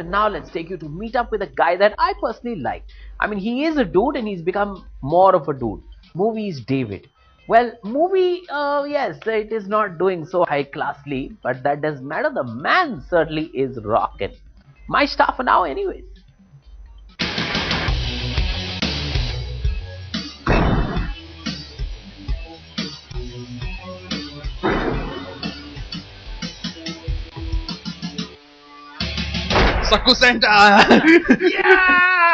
And now let's take you to meet up with a guy that I personally like. I mean, he is a dude and he's become more of a dude. Movie is David. Well, movie, yes, it is not doing so high classly, but that doesn't matter. The man certainly is rocking. My star for now, anyways. Sakku Santa! Yeah!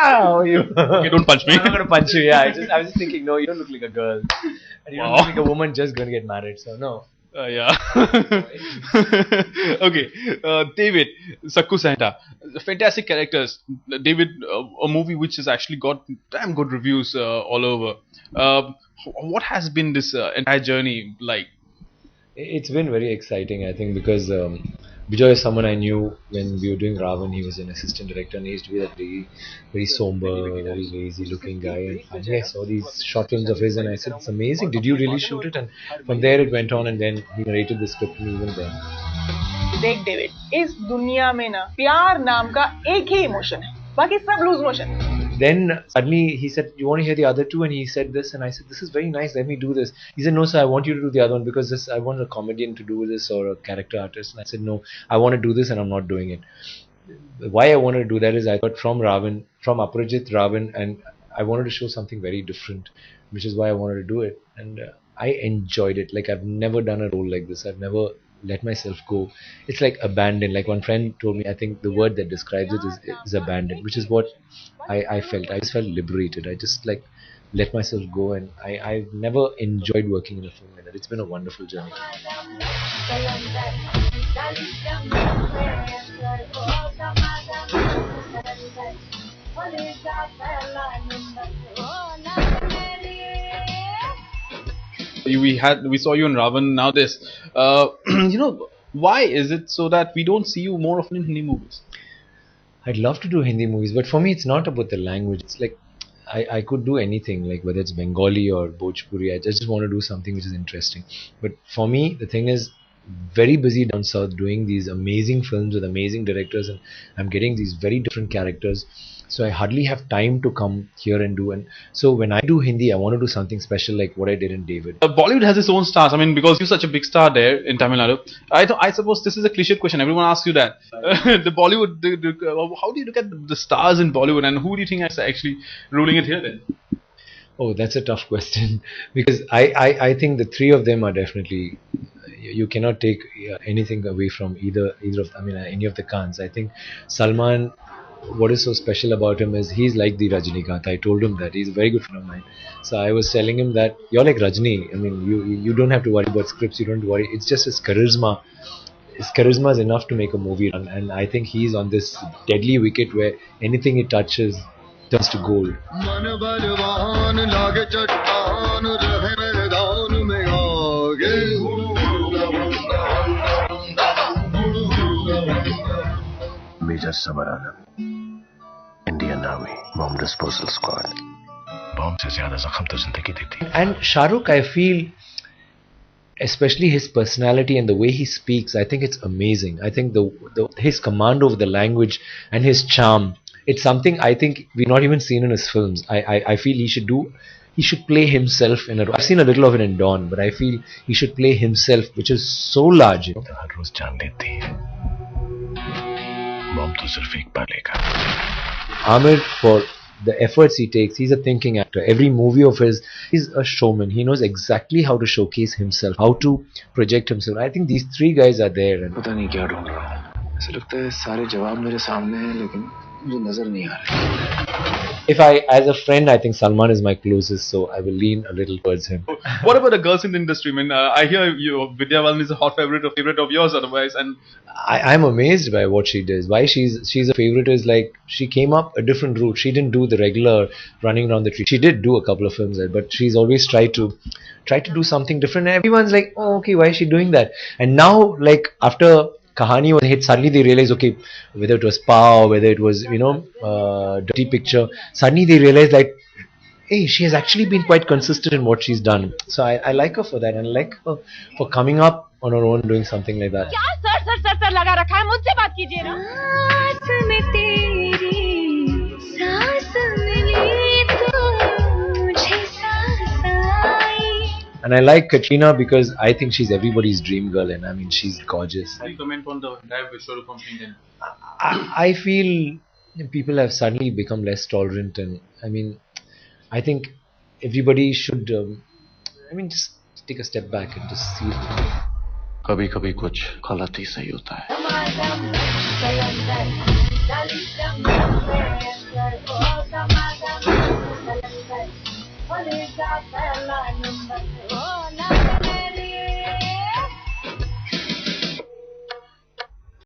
How are you? Okay, don't punch me. I'm not gonna punch you. Yeah, I was just thinking, no, you don't look like a girl, and you don't Wow. look like a woman just gonna get married. So no. Yeah. Okay, David, Sakku Santa, fantastic characters. David, a movie which has actually got damn good reviews all over. What has been this entire journey like? It's been very exciting, I think, because Bijoy is someone I knew when we were doing Ravan. He was an assistant director and he used to be that very, very somber, very lazy looking guy. And finally I saw these short films of his and I said, it's amazing, did you really shoot it? And from there it went on and then he narrated the script and even then. देख David, इस दुनिया में ना प्यार नाम का एक ही emotion है, बाकी सब लूज मोशन है. Then suddenly he said, you want to hear the other two? And he said this and I said, this is very nice, let me do this. He said, no sir, I want you to do the other one because this, I want a comedian to do this or a character artist. And I said, no, I want to do this and I'm not doing it. Why I wanted to do that is I got from Ravan, from Aparajit Ravan, and I wanted to show something very different, which is why I wanted to do it. And I enjoyed it. Like I've never done a role like this. I've never let myself go. It's like abandoned. Like one friend told me, I think the word that describes it is abandoned, which is what I felt. I just felt liberated. I just like let myself go, and I've never enjoyed working in a film like that. It's been a wonderful journey. We saw you in Ravan. Now this, why is it so that we don't see you more often in Hindi movies? I'd love to do Hindi movies, but for me it's not about the language. It's like I could do anything, like whether it's Bengali or Bhojpuri. I just want to do something which is interesting. But for me, the thing is, very busy down south doing these amazing films with amazing directors, and I'm getting these very different characters. So I hardly have time to come here and do. And so when I do Hindi, I want to do something special like what I did in David. Bollywood has its own stars. I mean, because you're such a big star there in Tamil Nadu. I suppose this is a cliche question. Everyone asks you that. The Bollywood, how do you look at the stars in Bollywood, and who do you think is actually ruling it here then? Oh, that's a tough question because I think the three of them are definitely. You cannot take anything away from either of. I mean, any of the Khans. I think Salman. What is so special about him is he's like the Rajinikanth. I told him that he's a very good friend of mine. So I was telling him that you're like Rajni. I mean, you don't have to worry about scripts. You don't have to worry. It's just his charisma. His charisma is enough to make a movie run. And I think he's on this deadly wicket where anything he touches turns to gold. Major Samarana, Indian Army, Bomb Disposal Squad. Bomb se zyada zakham to zindagi deti. And Shah Rukh, I feel, especially his personality and the way he speaks, I think it's amazing. I think his command over the language and his charm, it's something I think we've not even seen in his films. I feel he should play himself in a role. I've seen a little of it in Dawn, but I feel he should play himself, which is so large. हर रोज जान लेती है बम तो सिर्फ एक बार लेगा. Amir, for the efforts he takes, he's a thinking actor. Every movie of his, he's a showman. He knows exactly how to showcase himself, how to project himself. I think these three guys are there. And पता नहीं क्या ढूंढ रहा हूँ. ऐसा लगता है सारे जवाब मेरे सामने हैं लेकिन मुझे नजर नहीं आ रहे. if as a friend, I think Salman is my closest, so I will lean a little towards him. What about the girls in the industry? I mean, I hear Vidya Valmi is a hot favorite of yours otherwise, and I'm amazed by what she does. Why she's a favorite is like she came up a different route. She didn't do the regular running around the tree. She did do a couple of films, but she's always tried to do something different. And everyone's like, oh, okay, why is she doing that? And now, like after Kahani was a hit, suddenly they realized, okay, whether it was Pow, whether it was Dirty Picture, suddenly they realized like, hey, she has actually been quite consistent in what she's done. So I like her for that, and I like her for coming up on her own, doing something like that. क्या sir लगा रखा है, मुझसे बात कीजिए ना. And I like Katrina because I think she's everybody's dream girl, and I mean she's gorgeous. How do you comment on the entire Vishwarupam thing then? I feel people have suddenly become less tolerant, and I mean, I think everybody should, just take a step back and just see. कभी कभी कुछ गलत ही सही होता है